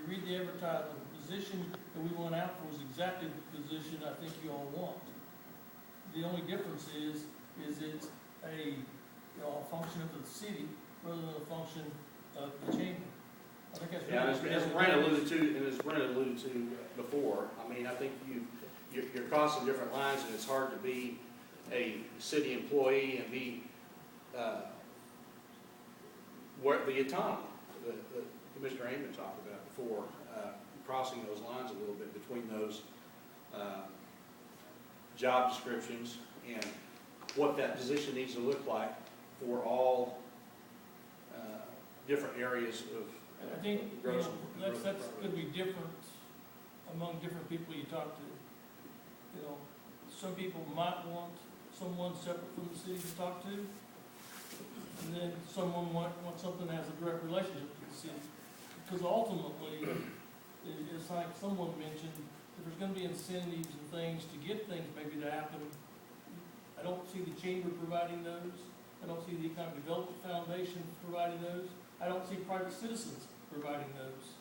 read the advertisement, the position that we went out for was exactly the position I think you all want. The only difference is it's a, you know, a function of the city rather than a function of the chamber. I think that's Yeah, really- as Brent alluded to before, I mean, I think you're crossing different lines, and it's hard to be a city employee and be where the autonomy that Commissioner Amon talked about before, crossing those lines a little bit between those job descriptions and what that position needs to look like for all different areas of I think, you gross. know, that's going to be different among different people you talk to. You know, some people might want someone separate from the city to talk to, and then someone might want something that has a direct relationship to the city. Because ultimately, it's like someone mentioned, if there's going to be incentives and things to get things maybe to happen, I don't see the chamber providing those. I don't see the Economic Development Foundation providing those. I don't see private citizens providing those.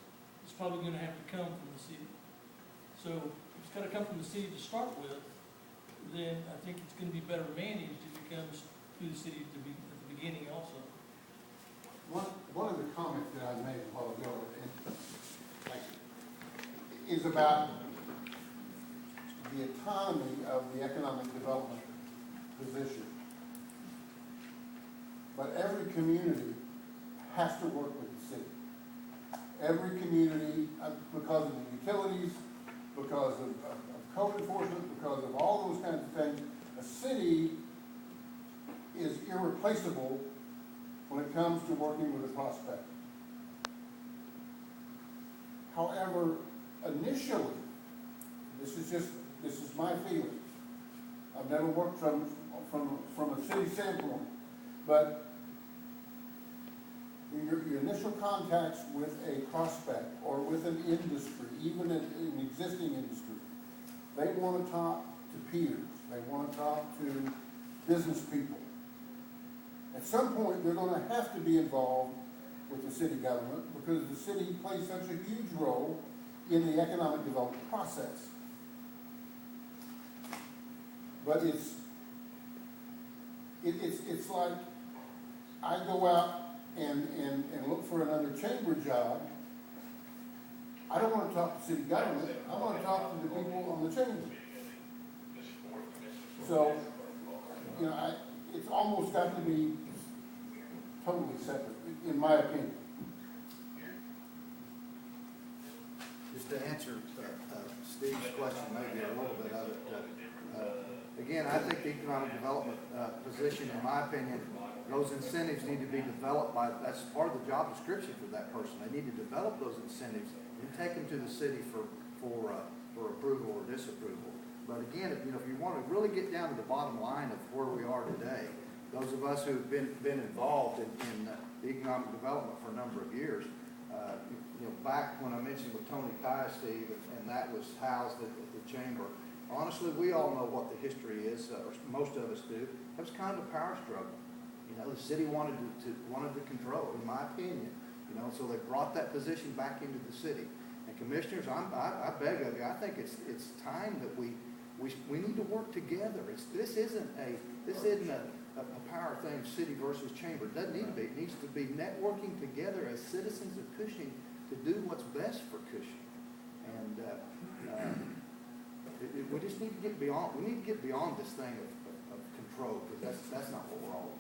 It's probably going to have to come from the city. So if it's got to come from the city to start with, then I think it's going to be better managed if it comes through the city at the beginning also. One of the comments that I made a while ago is about the autonomy of the economic development position. But every community has to work with the city. Every community, because of the utilities, because of code enforcement, because of all those kinds of things, a city is irreplaceable when it comes to working with a prospect. However, initially, this is my feeling. I've never worked from a city standpoint, but your initial contacts with a prospect or with an industry, even an existing industry, they want to talk to peers. They want to talk to business people. At some point, they're going to have to be involved with the city government because the city plays such a huge role in the economic development process. But it's like I go out and look for another chamber job. I don't want to talk to city government. I want to talk to the people on the chamber. So, you know, it's almost got to be totally separate, in my opinion. Just to answer Steve's question, maybe a little bit of it. Again, I think the economic development position, in my opinion, those incentives need to be developed that's part of the job description for that person. They need to develop those incentives and take them to the city for approval or disapproval. But again, if you want to really get down to the bottom line of where we are today, those of us who've been involved in the economic development for a number of years, back when I mentioned with Tony Kai, Steve, and that was housed at the chamber, honestly, we all know what the history is, or most of us do. It was kind of a power struggle. The city wanted to control, in my opinion. So they brought that position back into the city. And commissioners, I beg of you, I think it's time that we need to work together. This isn't a power thing, city versus chamber. It doesn't need to be. It needs to be networking together as citizens of Cushing to do what's best for Cushing. And we just need to get beyond. We need to get beyond this thing of control, because that's not what we're all about.